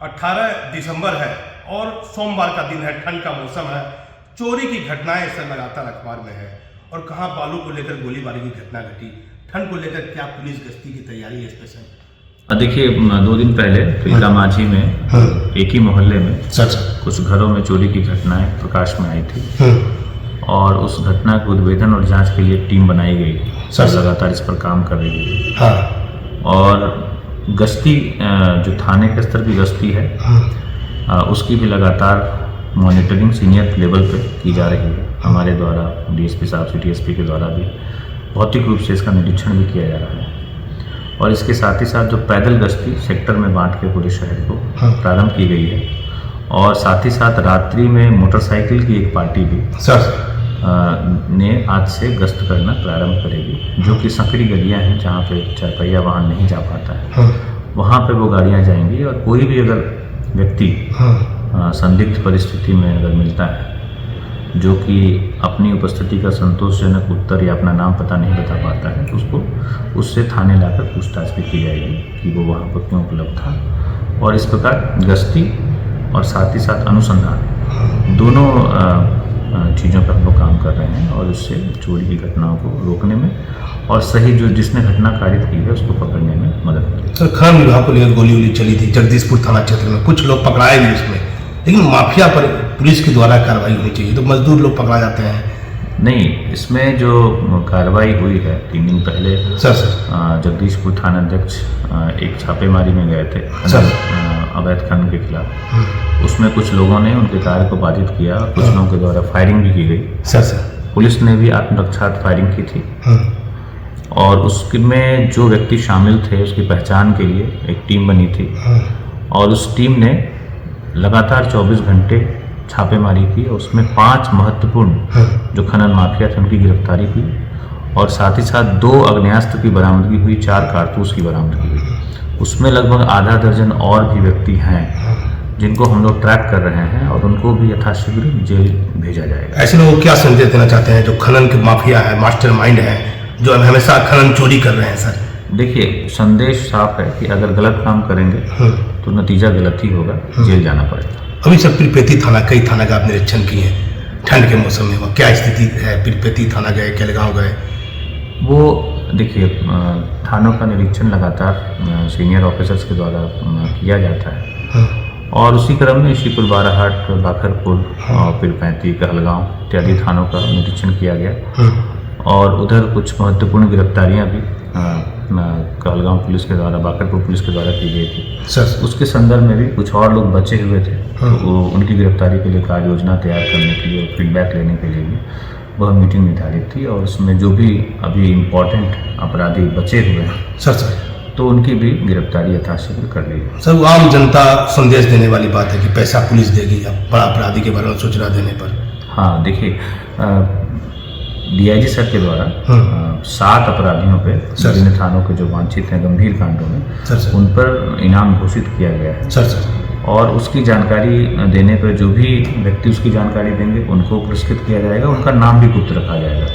18 दिसंबर है और सोमवार का दिन है, ठंड का मौसम है। चोरी की घटनाएं इस समय लगातार अखबार में है और कहाँ बालू को लेकर गोलीबारी की घटना घटी। ठंड को लेकर क्या पुलिस गश्ती की तैयारी है स्पेशल? देखिए 2 दिन पहले तिलका माझी में एक ही मोहल्ले में कुछ घरों में चोरी की घटनाएं प्रकाश में आई थी और उस घटना के उद्भेदन और जांच के लिए एक टीम बनाई गई। सब लगातार इस पर काम कर रही है और गश्ती जो थाने के स्तर की गश्ती है उसकी भी लगातार मॉनिटरिंग सीनियर लेवल पे की जा रही है। हमारे द्वारा डीएसपी साहब सिटी एसपी के द्वारा भी भौतिक रूप से इसका निरीक्षण भी किया जा रहा है और इसके साथ ही साथ जो पैदल गश्ती सेक्टर में बांट के पूरे शहर को प्रारंभ की गई है और साथ ही साथ रात्रि में मोटरसाइकिल की एक पार्टी भी ने आज से गश्त करना प्रारंभ करेगी, जो कि संकरी गलियां हैं जहां पे चारपहिया वाहन नहीं जा पाता है वहां पे वो गाड़ियां जाएंगी और कोई भी अगर व्यक्ति संदिग्ध परिस्थिति में अगर मिलता है जो कि अपनी उपस्थिति का संतोषजनक उत्तर या अपना नाम पता नहीं बता पाता है तो उसको उससे थाने लाकर पूछताछ भी की जाएगी कि वो वहाँ पर क्यों उपलब्ध था। और इस प्रकार गश्ती और साथ ही साथ अनुसंधान दोनों चीज़ों पर हम लोग काम कर रहे हैं और उससे चोरी की घटनाओं को रोकने में और सही जो जिसने घटना कारित की है उसको पकड़ने में मदद करेगी। सर, खनन विभाग को लेकर गोली चली थी जगदीशपुर थाना क्षेत्र में, कुछ लोग पकड़ाए भी उसमें, लेकिन माफिया पर पुलिस के द्वारा कार्रवाई होनी चाहिए, तो मजदूर लोग पकड़ा जाते हैं। नहीं, इसमें जो कार्रवाई हुई है 3 दिन पहले जगदीशपुर थाना अध्यक्ष एक छापेमारी में गए थे अवैध खनन के खिलाफ। उसमें कुछ लोगों ने उनके कार्य को बाधित किया और कुछ लोगों के द्वारा फायरिंग भी की गई। पुलिस ने भी आत्मरक्षार्थ फायरिंग की थी और उसमें जो व्यक्ति शामिल थे उसकी पहचान के लिए एक टीम बनी थी और उस टीम ने लगातार 24 घंटे छापेमारी की और उसमें 5 महत्वपूर्ण जो खनन माफिया थे उनकी गिरफ्तारी की और साथ ही साथ 2 आग्नेयास्त्र की बरामदगी हुई, 4 कारतूस की बरामदगी हुई। उसमें लगभग आधा दर्जन और भी व्यक्ति हैं जिनको हम लोग ट्रैक कर रहे हैं और उनको भी यथाशीघ्र जेल भेजा जाएगा। ऐसे लोग क्या संदेश देना चाहते हैं जो खनन के माफिया है, मास्टरमाइंड है, जो हमेशा खनन चोरी कर रहे हैं? सर देखिए, संदेश साफ है कि अगर गलत काम करेंगे तो नतीजा गलत ही होगा, जेल जाना पड़ेगा। अभी सर पीरपेती थाना, कई थाना का आप निरीक्षण किए हैं, ठंड के मौसम में वहाँ क्या स्थिति है? पीरपेती थाना गए, केलगांव गए? वो देखिए, थानों का निरीक्षण लगातार सीनियर ऑफिसर्स के द्वारा किया जाता है और उसी क्रम में ईशीपुर, बाराहाट, बाखरपुर और पीरपैंती, कहलगांव इत्यादि थानों का निरीक्षण किया गया और उधर कुछ महत्वपूर्ण गिरफ्तारियां भी कहलगांव पुलिस के द्वारा, बाखरपुर पुलिस के द्वारा की गई थी। उसके संदर्भ में भी कुछ और लोग बचे हुए थे तो उनकी गिरफ्तारी के लिए कार्य योजना तैयार करने के लिए और फीडबैक लेने के लिए भी वह मीटिंग निर्धारित थी और उसमें जो भी अभी इम्पोर्टेंट अपराधी बचे हुए हैं तो उनकी भी गिरफ्तारी यथाशीघ्र कर ली है। सर, आम जनता संदेश देने वाली बात है कि पैसा पुलिस देगी अब बड़ा अपराधी के बारे में सूचना देने पर। हाँ, देखिए, डीआईजी सर के द्वारा 7 अपराधियों पे विभिन्न थानों के जो वांछित हैं गंभीर कांडों में उन पर इनाम घोषित किया गया है और उसकी जानकारी देने पर जो भी व्यक्ति उसकी जानकारी देंगे उनको पुरस्कृत किया जाएगा, उनका नाम भी गुप्त रखा जाएगा।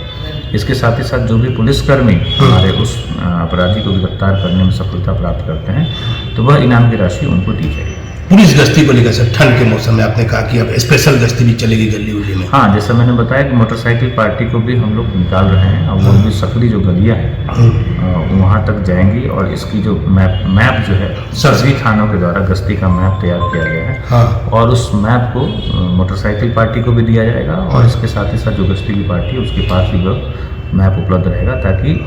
इसके साथ ही साथ जो भी पुलिसकर्मी हमारे उस अपराधी को गिरफ्तार करने में सफलता प्राप्त करते हैं तो वह इनाम की राशि उनको दी जाएगी। पुलिस गश्ती को लेकर सर, ठंड के मौसम में आपने कहा कि अब स्पेशल गश्ती भी चलेगी गली उली में। हाँ, जैसा मैंने बताया कि मोटरसाइकिल पार्टी को भी हम लोग निकाल रहे हैं और वो भी सकरी जो गलियां हैं वहाँ तक जाएंगी और इसकी जो मैप जो है सभी थानों के द्वारा गश्ती का मैप तैयार किया गया है और उस मैप को मोटरसाइकिल पार्टी को भी दिया जाएगा और इसके साथ ही साथ जो गश्ती की पार्टी है उसके पास भी वह मैप उपलब्ध रहेगा ताकि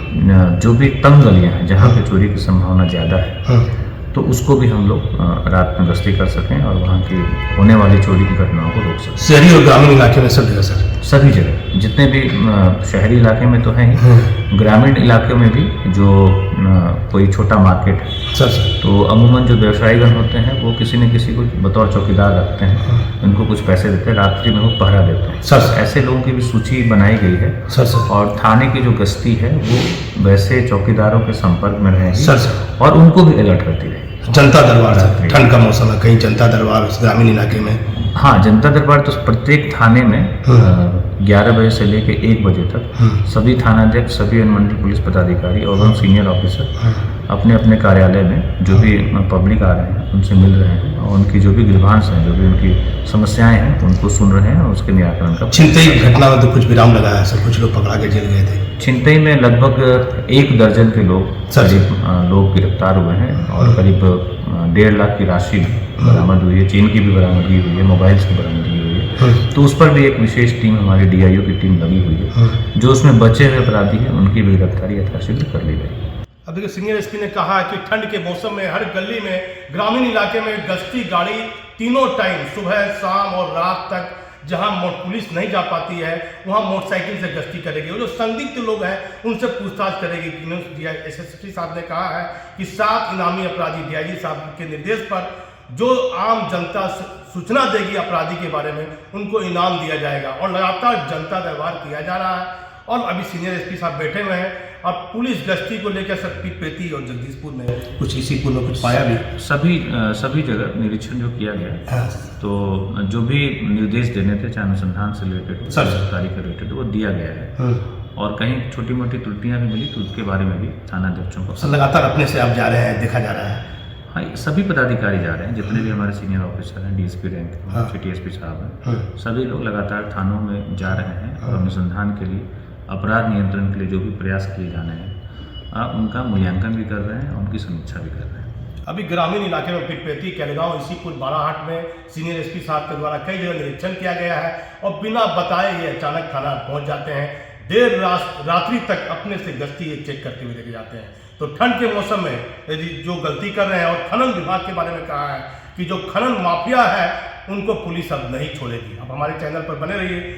जो भी तंग गलियाँ हैं जहाँ पे चोरी की संभावना ज़्यादा है तो उसको भी हम लोग रात में गश्ती कर सकें और वहाँ की होने वाली चोरी की घटनाओं को रोक सकें। शहरी और ग्रामीण इलाके में सब जगह सर, सभी जगह जितने भी शहरी इलाके में तो हैं ही, ग्रामीण इलाके में भी जो कोई छोटा मार्केट है तो अमूमन जो व्यवसायीगण होते हैं वो किसी न किसी को बतौर चौकीदार रखते हैं, उनको कुछ पैसे देते हैं, रात्रि में वो पहरा देते हैं। ऐसे लोगों की भी सूची बनाई गई है और थाने की जो गश्ती है वो वैसे चौकीदारों के संपर्क में रहेगी और उनको भी अलर्ट करती रहेगी। जनता दरबार, ठंड का मौसम है, कहीं जनता दरबार ग्रामीण इलाके में? हाँ, जनता दरबार तो प्रत्येक थाने में 11 बजे से लेकर 1 बजे तक सभी थानाध्यक्ष, सभी अनुमंडल पुलिस पदाधिकारी और सीनियर ऑफिसर अपने अपने कार्यालय में जो भी पब्लिक आ रहे हैं उनसे मिल रहे हैं और उनकी जो भी ग्रीवांस हैं, जो भी उनकी समस्याएं हैं उनको सुन रहे हैं और उसके निराकरण का। छिनतई घटना में तो कुछ विराम लगा है सर, कुछ लोग पकड़ा के जेल गए थे। छिनतई में लगभग 1 दर्जन के लोग करीब लोग गिरफ्तार हुए हैं और करीब 1.5 लाख की राशि बरामद हुई है। चेन की भी बरामदगी हुई है, मोबाइल्स की बरामदगी हुई है। तो उस पर भी एक विशेष टीम, हमारी DIO की टीम लगी हुई है। जो उसमें बचे हुए अपराधी हैं उनकी भी गिरफ्तारी यथाशीघ्र कर ली गई। अब देखिए, सीनियर एसपी ने कहा है कि ठंड के मौसम में हर गली में, ग्रामीण इलाके में गश्ती गाड़ी तीनों टाइम, सुबह, शाम और रात तक, जहां पुलिस नहीं जा पाती है वहां मोटरसाइकिल से गश्ती करेगी। और जो संदिग्ध लोग हैं उनसे पूछताछ करेगी। SSP साहब ने कहा है कि 7 इनामी अपराधी DIG साहब के निर्देश पर जो आम जनता सूचना देगी अपराधी के बारे में, उनको इनाम दिया जाएगा। और लगातार जनता दरबार किया जा रहा है। और अभी सीनियर एसपी साहब बैठे हुए हैं। अब पुलिस गश्ती को लेकर सर पीपेती और जगदीशपुर में कुछ, इसीपुर में कुछ पाया भी। सभी जगह निरीक्षण जो किया गया, हाँ। तो जो भी निर्देश देने थे, चाहे अनुसंधान से रिलेटेड, गिरफ्तारी के रिलेटेड, वो दिया गया है। और कहीं छोटी मोटी त्रुटियां भी मिली तो उसके बारे में भी थानाध्यक्षों को। सर लगातार अपने से आप जा रहे हैं, देखा जा रहा है। हाँ, सभी पदाधिकारी जा रहे हैं, जितने भी हमारे सीनियर ऑफिसर हैं, DSP रैंक, सिटी SP साहब हैं, सभी लोग लगातार थानों में जा रहे हैं और अनुसंधान के लिए, अपराध नियंत्रण के लिए जो भी प्रयास किए जाने हैं उनका मूल्यांकन भी कर रहे हैं और उनकी समीक्षा भी कर रहे हैं। अभी ग्रामीण इलाके में पिपेती, केलगांव, इसीपुर, बाराहाट में सीनियर एसपी साहब के द्वारा कई जगह निरीक्षण किया गया है और बिना बताए ये अचानक थाना पहुंच जाते हैं। देर रात्रि तक अपने से गश्ती ये चेक करते हुए देखे जाते हैं। तो ठंड के मौसम में यदि जो गलती कर रहे हैं, और खनन विभाग के बारे में कहा है कि जो खनन माफिया है उनको पुलिस अब नहीं छोड़ेगी। अब हमारे चैनल पर बने रहिए।